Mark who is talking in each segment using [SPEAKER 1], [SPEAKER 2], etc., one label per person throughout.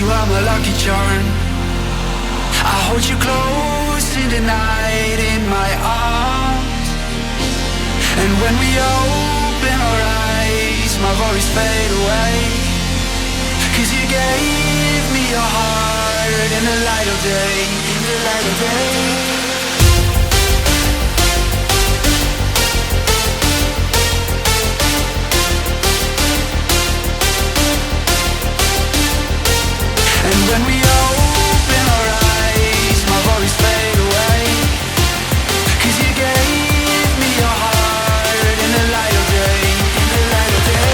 [SPEAKER 1] you are my lucky charm. I hold you close in the night in my arms. And when we open our eyes, my worries fade away. 'Cause you gave me your heart in the light of day, in the light of day. And when we open our eyes, my worries fade away. 'Cause you gave me your heart in the light of day, in the light of day.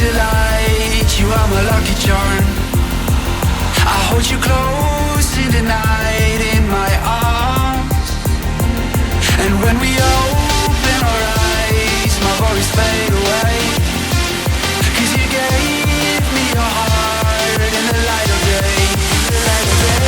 [SPEAKER 1] Delight, you are my lucky charm. I hold you close in the night in my arms. And when we open our eyes, my worries fade away. 'Cause you gave me your heart in the light of day, in the light of day.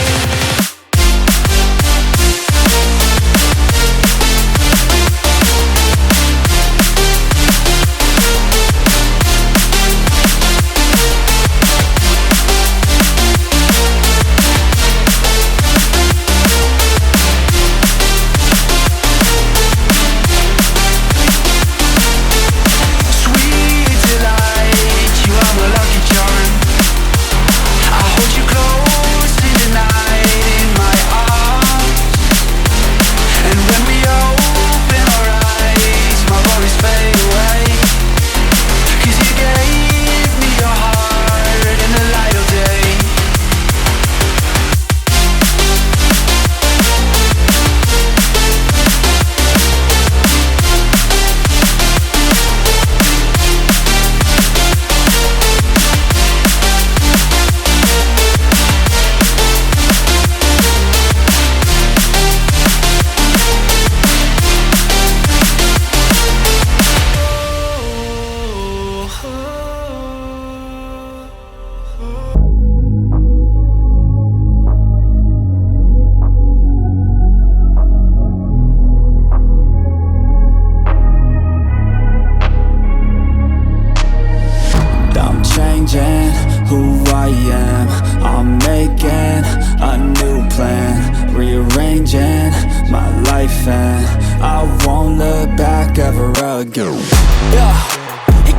[SPEAKER 1] Who I am, I'm making a new plan, rearranging my life, and I won't look back ever again.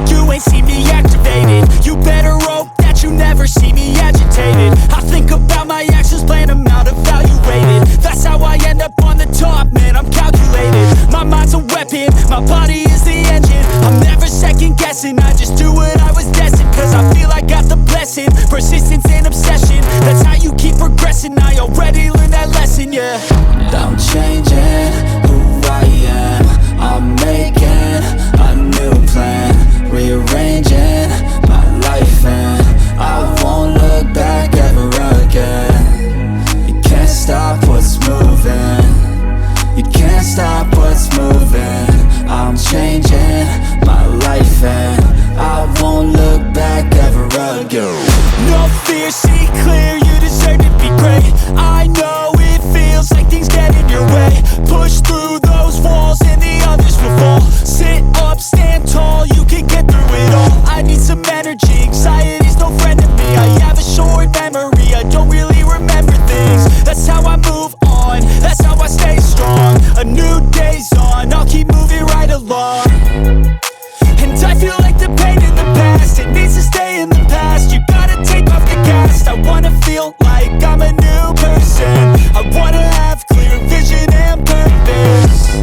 [SPEAKER 2] You ain't see me activated. You better hope that you never see me agitated. I think about my actions, plan them out, evaluated. That's how I end up on the top, man, I'm calculated. My mind's a weapon, my body is the engine. I'm never second guessing, I just do what I was destined. 'Cause I feel I got the blessing, persistence and obsession. That's how you keep progressing, I already learned that lesson, yeah.
[SPEAKER 1] I'm changing who I am, I'm making a new plan, rearranging my life, and I won't look back ever again. You can't stop what's moving, you can't stop what's moving. I'm changing my life and I won't look back ever again.
[SPEAKER 2] No fear, see clear, you deserve to be great. I know it feels like things get in your way. Push through those walls and the others will fall. Sit up, stand tall, you can get through it all. I need some energy, anxiety's no friend to me. I have a short memory, I don't really remember things. That's how I move on, that's how I stay strong. A new day's on, I'll keep moving right along. And I feel like the pain in the past, it needs to stay in the past. You gotta take off the cast. I wanna feel like I'm a new person. I wanna have clear vision and purpose.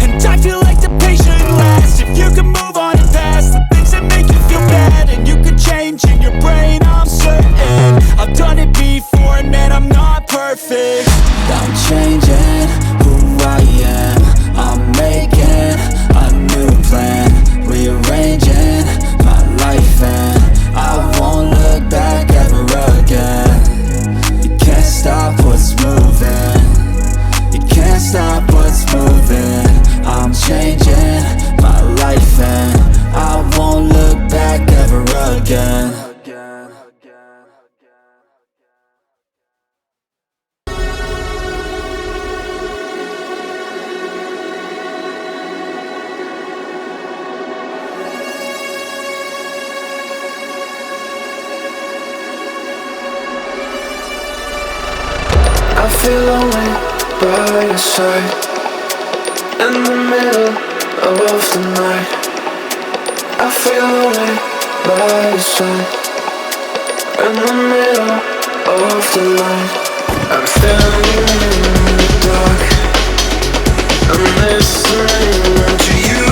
[SPEAKER 2] And I feel like the pain shouldn't last. If you can move on and past the things that make you feel bad, and you can change in your brain, I'm certain. I've done it before and man, I'm not perfect.
[SPEAKER 1] I'm changing who I am. I'm making a new plan, rearranging my life and I won't look back ever again. You can't stop what's moving. You can't stop what's moving. I'm changing my life and I won't look back ever again. I feel lonely by your side, in the middle of the night. I feel lonely by your side, in the middle of the night. I'm standing in the dark, I'm listening to you,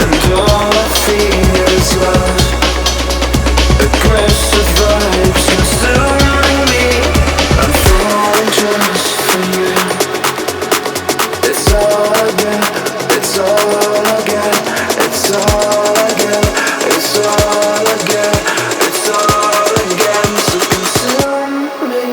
[SPEAKER 1] and all I feel is love. Aggressive vibes consuming me. I'm falling just for you. It's all I get, it's all I get, it's all I get, it's all I get, it's all I get. So consume me.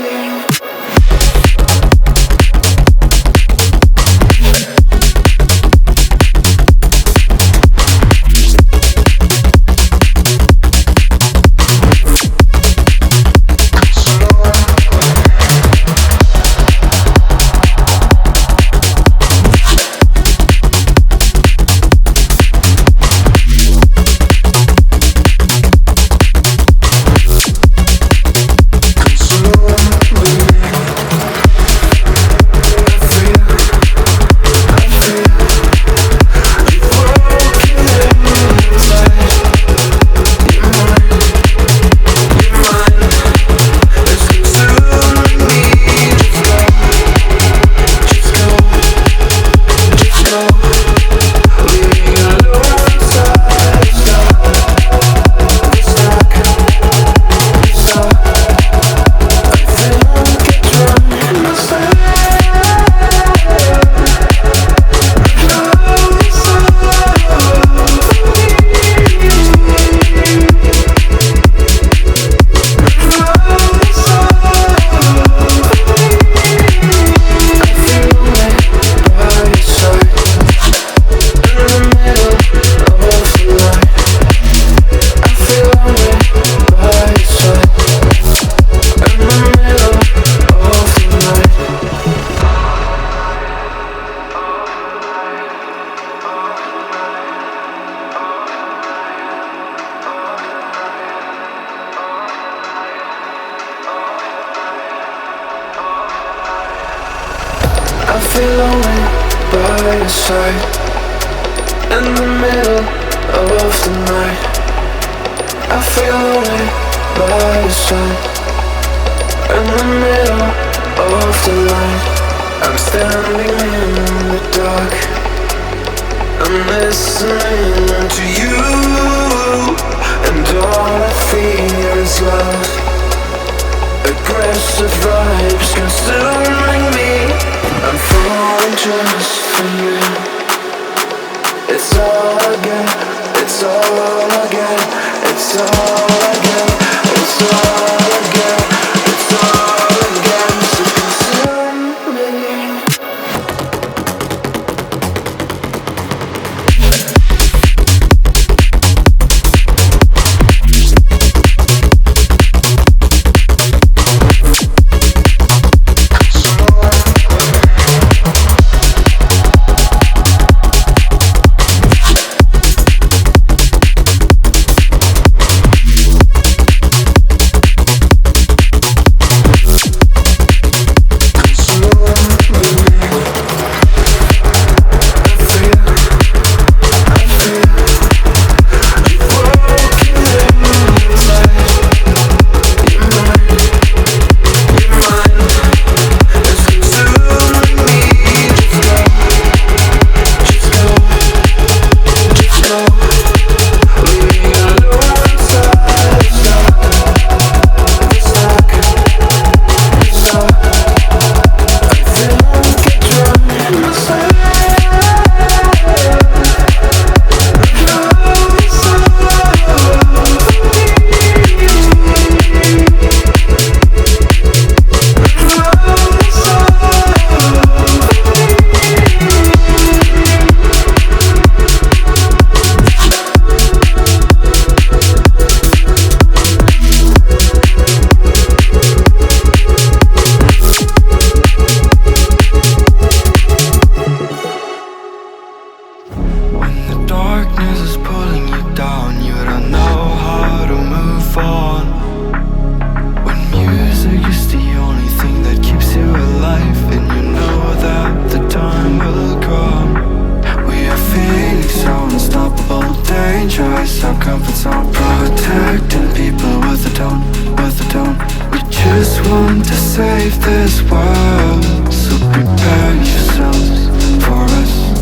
[SPEAKER 1] I feel lonely by your side, in the middle of the night. I feel lonely by your side, in the middle of the light. I'm standing in the dark, I'm listening to you, and all I feel is love. Aggressive vibes consuming me. I'm falling just for you. It's all I get, it's all I get, it's all I get, it's all I get, it's all I get. So consume me. comfort zone, protecting people with a tone, with a tone. We just want to save this world, so prepare yourselves for us.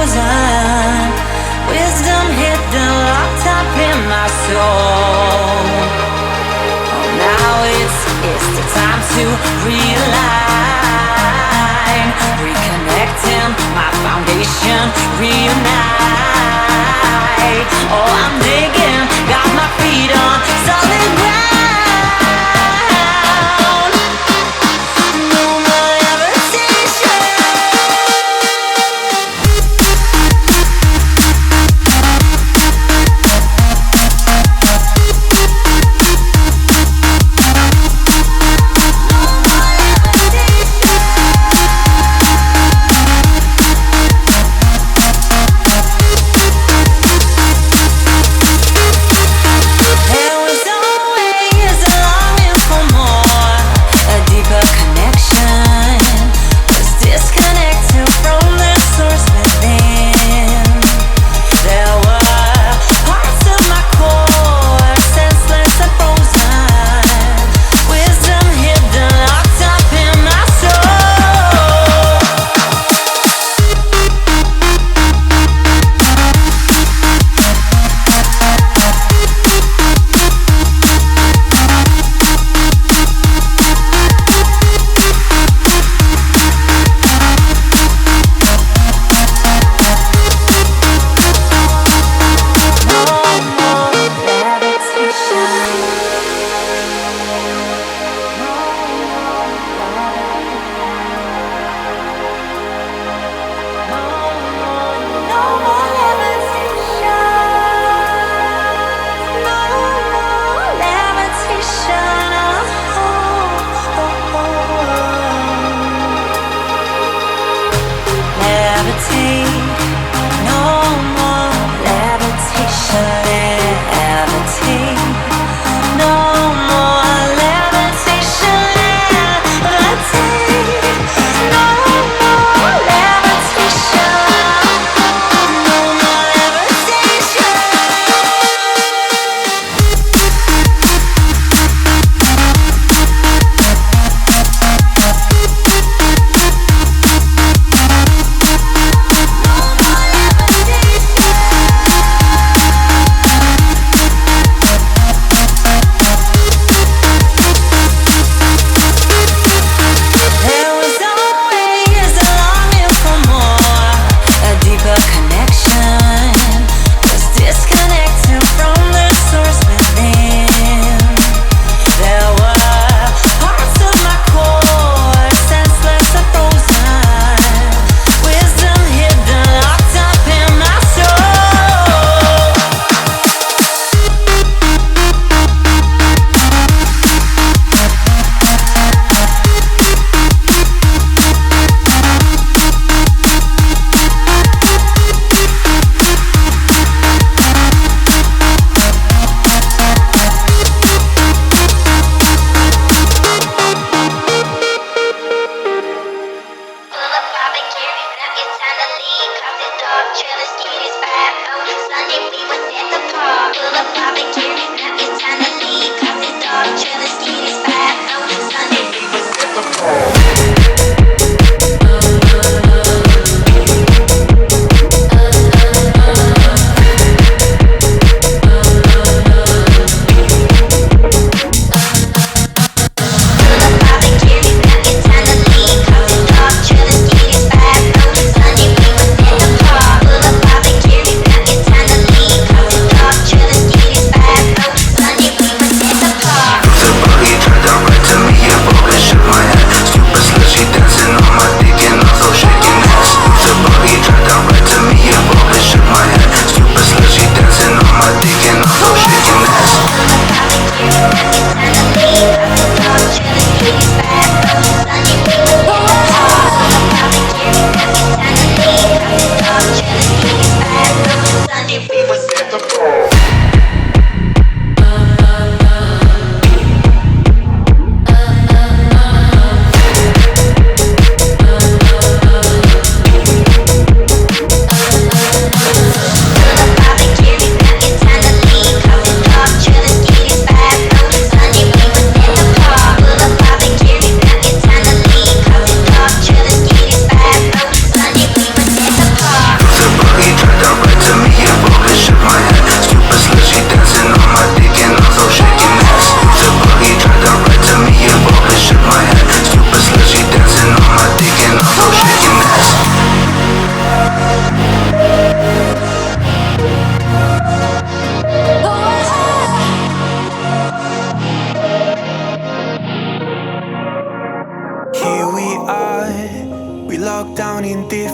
[SPEAKER 3] frozen. Wisdom hidden, locked up in my soul. Oh, now it's the time to realign, reconnecting my foundation, reunite. Oh, I'm digging, got my feet on solid ground. No more levitation.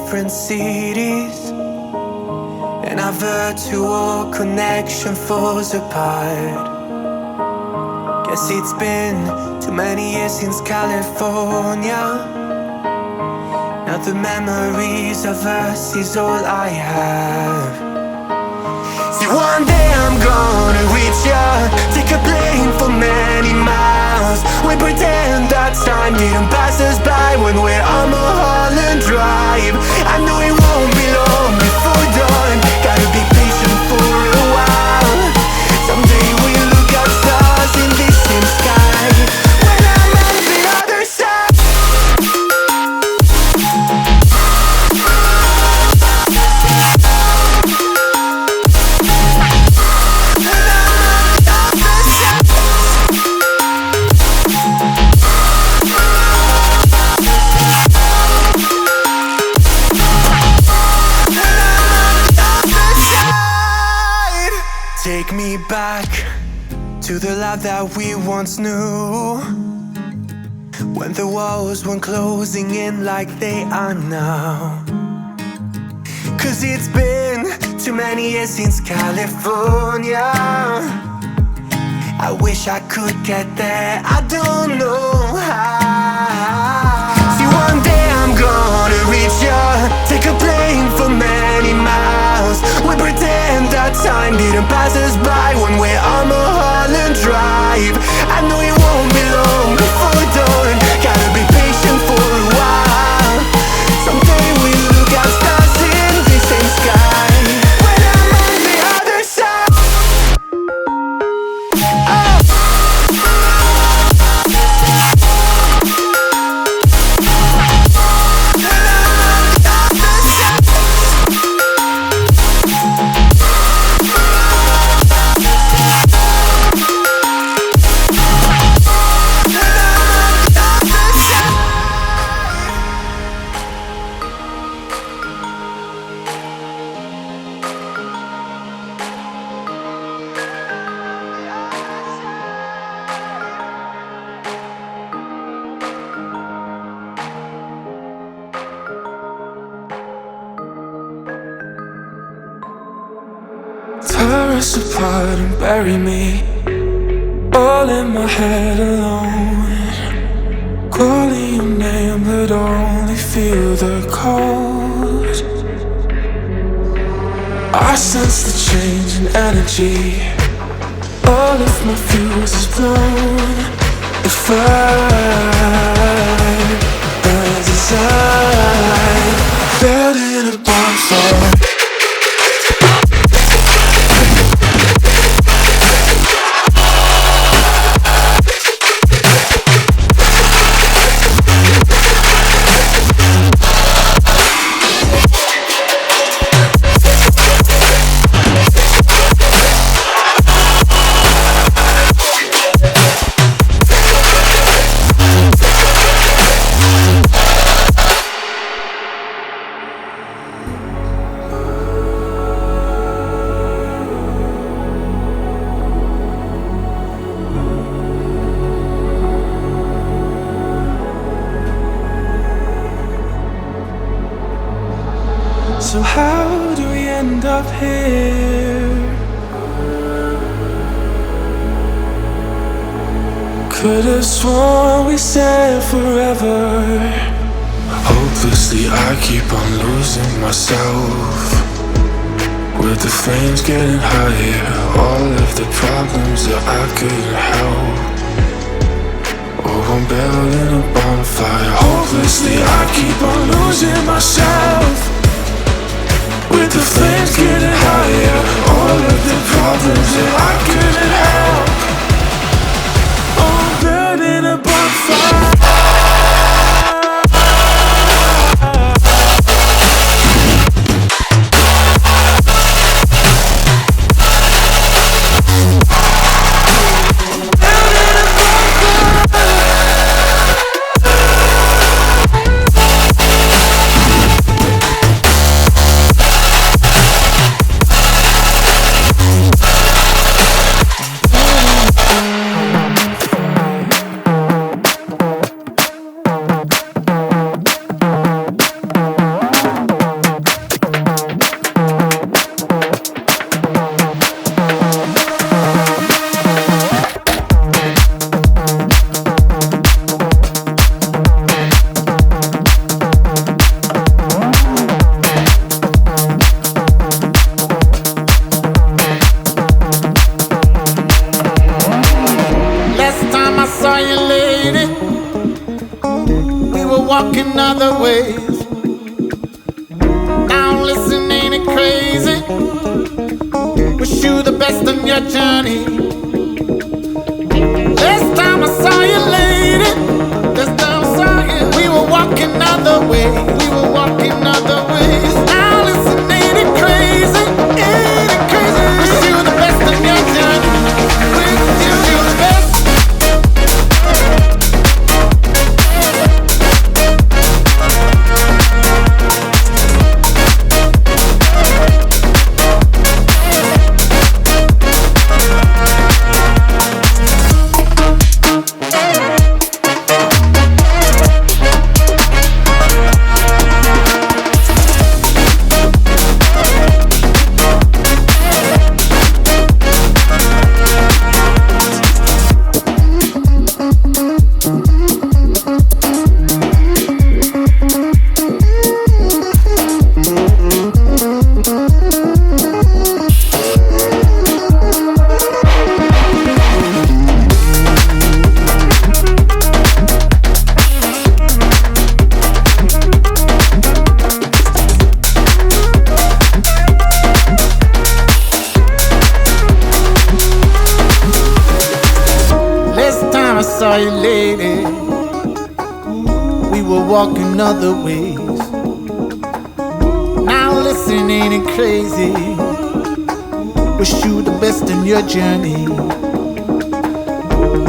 [SPEAKER 1] different cities, and our virtual connection falls apart. Guess it's been too many years since California. Now the memories of us is all I have. See, one day I'm gonna reach ya, take a plane for many miles. We pretend that time didn't pass us by when we're on Mulholland Drive. I know it won't be long before dawn, gotta be patient for a while. Someday we'll look at stars in this same sky, when I'm on the other side. Take me back to the life that we once knew, when the walls weren't closing in like they are now. Cause it's been too many years since California. I wish I could get there, I don't know how. See, one day I'm gonna reach ya, take a plane for many miles. We pretend that time didn't pass us by when we're on Mulholland Drive. I know it won't be long before dawn, gotta be patient for a while. Someday we'll look at stars in the same sky, when I'm on the other side. Tear us apart and bury me all in my head alone, calling your name but only feel the cold. I sense the change in energy, all of my fuse is blown. The fire burns inside, building a bonfire. So how do we end up here? Could've sworn we said forever. Hopelessly I keep on losing myself, with the flames getting higher, all of the problems that I couldn't help. Oh, I'm building a bonfire. Hopelessly I keep on losing myself, with the flames getting higher, all of the problems that I couldn't help. Oh, I'm burning a bonfire.
[SPEAKER 4] walking other ways. Now listen, ain't it crazy? Wish you the best on your journey. Last time I saw you, lady, last time I saw you, we were walking other ways. We were walking other ways. Now listen, ain't it crazy? Ain't it crazy? Wish you the best on your journey. Wish you the best. Saw you, lady. We were walking other ways. Now listen, ain't it crazy? Wish you the best in your journey.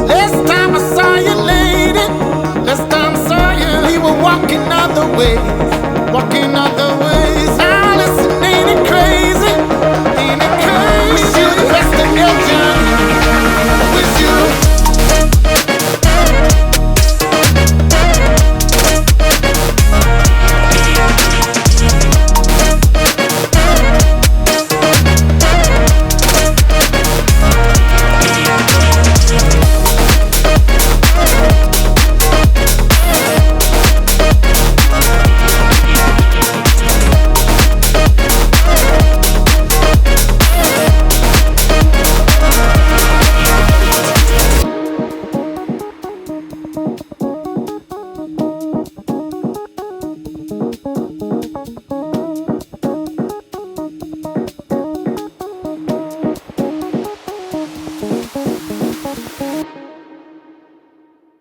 [SPEAKER 4] Last time I saw you, lady, last time I saw you, we were walking other ways, walking other ways. Now listen, ain't it crazy? Ain't it crazy? Wish you the best in your journey. Wish you.